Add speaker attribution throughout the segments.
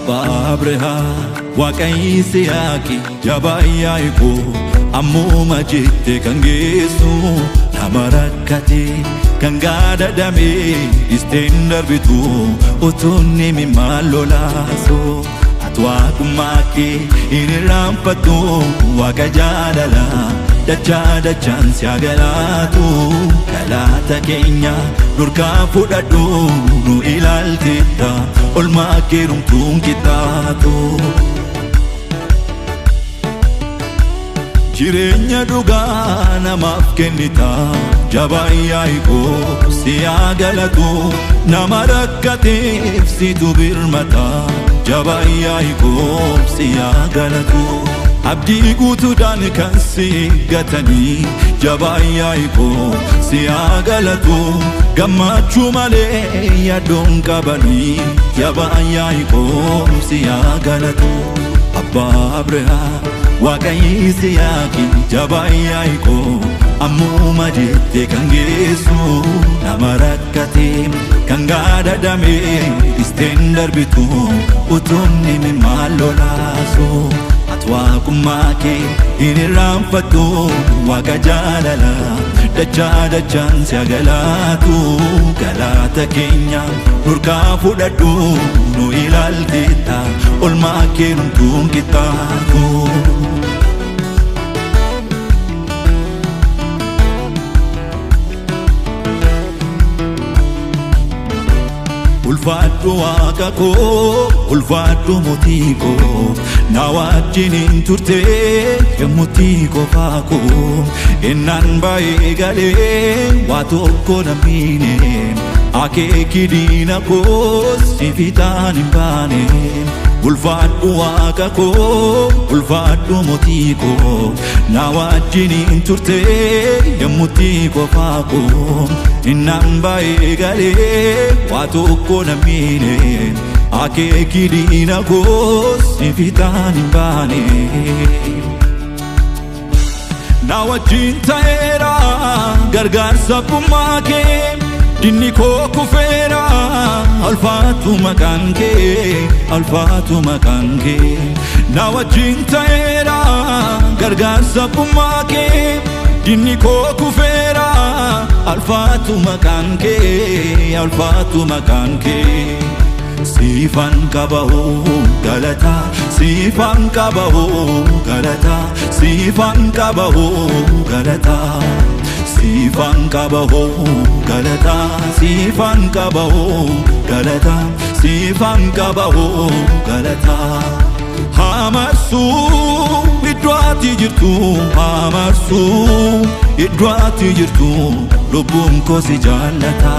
Speaker 1: Abaabrihaa Waaqayyi Siyaaqi jabaayyaa eeguu ammuma jette kan geessu nama rakkate kan gaadadame isteen darbitu utuunni mimaan lolaasu ati waaqummaa kee hin irraanfattu waaqa jaalala dachaa dachaan si haa galaatu galaata keenya nurkaa fudhadhu nu ilaalteetta olmaa keerumtuun qixxaatu. Jireenya dhugaa namaaf kennita jabaayyaa eeguu si haa galatu nama rakkateef situ birmata jabaayyaa eeguu si haa galatu abdii guutuudhaan kan si gatanii jabaayyaa eeguu si haa galatu gammachuu malee yaadoon qabanii jabaayyaa eeguu si haa galatu Abaabrihaa Waaqayyi Siyaaqi jabaayyaa eeguu ammuma jette kan geessu nama rakkate kan gaadadame isteen darbitu utuunni mimaan lolaasu ati waaqummaa kee hin irraanfattu waaqa jaalala dachaa dachaan si haa galaatu galaata keenya nurkaa fudhadhu nu ilaalteetta olmaa keerumtuun qixxaatu. Ulfaadhu waaqa koo ulfaadhu mootii koo na wajjiniin turte yemmuutii qofaa koo innaan baay'ee galee waa tokko namine akeeki diina koo si fiixaan hin baane. Ulfaadhu waaqa koo ulfaadhu mootii koo na wajjiniin turte yemmuutii qofaa koo innaan baay'ee galee waa tokko namine akeeki diina koo si fiixaan hin baane. Na wajjin ta'eera gargaarsa abbummaa kee dinni koo kufeera alfaatu maqaan kee alfaatu maqaan kee na wajjin ta'eera gargaarsa abbummaa kee dinni koo kufeera alfaatu maqaan kee alfaatu maqaan kee siifan qabahu galata siifan qabahu galata siifan qabahu galata siifan qabahu galata siifan qabahu galata siifan qabahu galata hamarsu iddoo ati jirtu hamarsu iddoo ati jirtu lubbuun koo si jaallata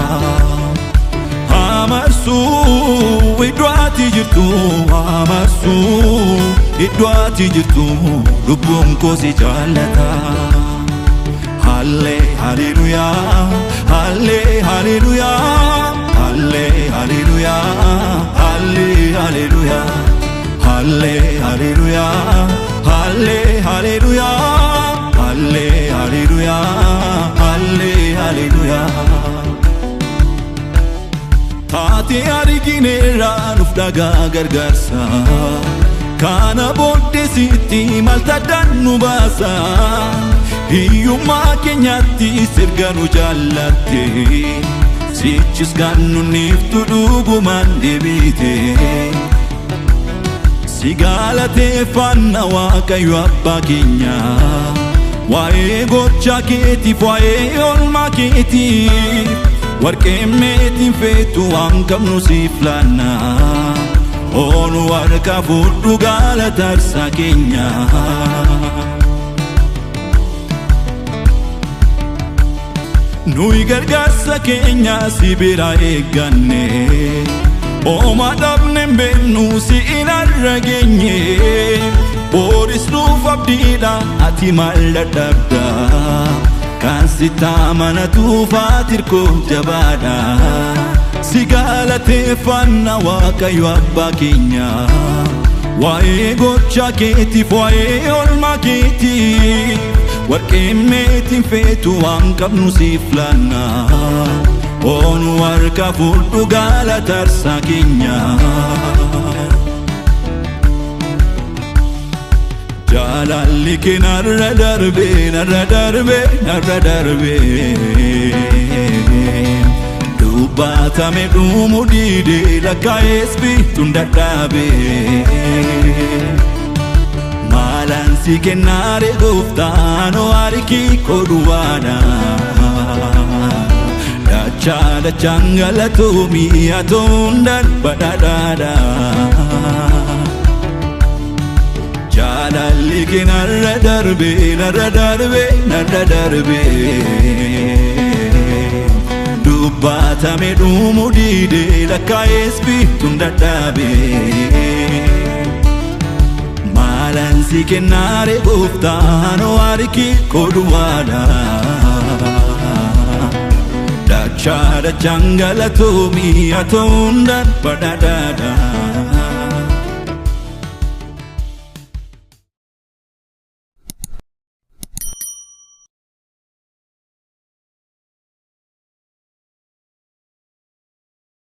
Speaker 1: hamarsu iddoo ati jirtu hamarsu iddoo ati jirtu lubbuun koo si jaallata. Halle hallelujah halle hallelujah halle hallelujah halle hallelujah halle hallelujah halle hallelujah halle hallelujah halle hallelujah taate argineerra nuuf dhagaa gargaarsa kana booddee sitti maltadhaan nu baasa. Hiyyummaa keenyatti sirga nu jaallatte sichis kan nuniiftu dhugumaan deebite si galateeffanna Waaqayyo abbaa keenya waa'ee gochaa keetiif waa'ee oolmaa keetiif warqee meetiin feetu waan qabnu siif laanna oonu harka fudhu galataarsa keenya. Nuyi gargaarsa keenya si bira eegganne ooma dhabne beeknu si irra geenye booris nuuf abdiidha ati maal dadhabda kan sitti amanatuuf ati hirkoo jabaadha si galateeffanna Waaqayyo abbaa keenya waa'ee gochaa keetiif waa'ee oolmaa keetiif warqee meetiin feetu waan qabnu siif laanna oonu harka fudhu galataarsa keenya. Jaalalli kee narra darbe dubbatame dhumu dide lakkaa'es bituun dadhabe maalan si kennaare gooftaan harki koo duwwaadha dachaan galatoomii atoo hundaan badhaadhaadha Jaalalli kee narra darbe dubbatame dhumu dide lakkaa'es bituun dadhabe maalan si kennaare gooftaan harki koo duwwaadha dachaan galatoomii atoo hundaan badhaadhaadha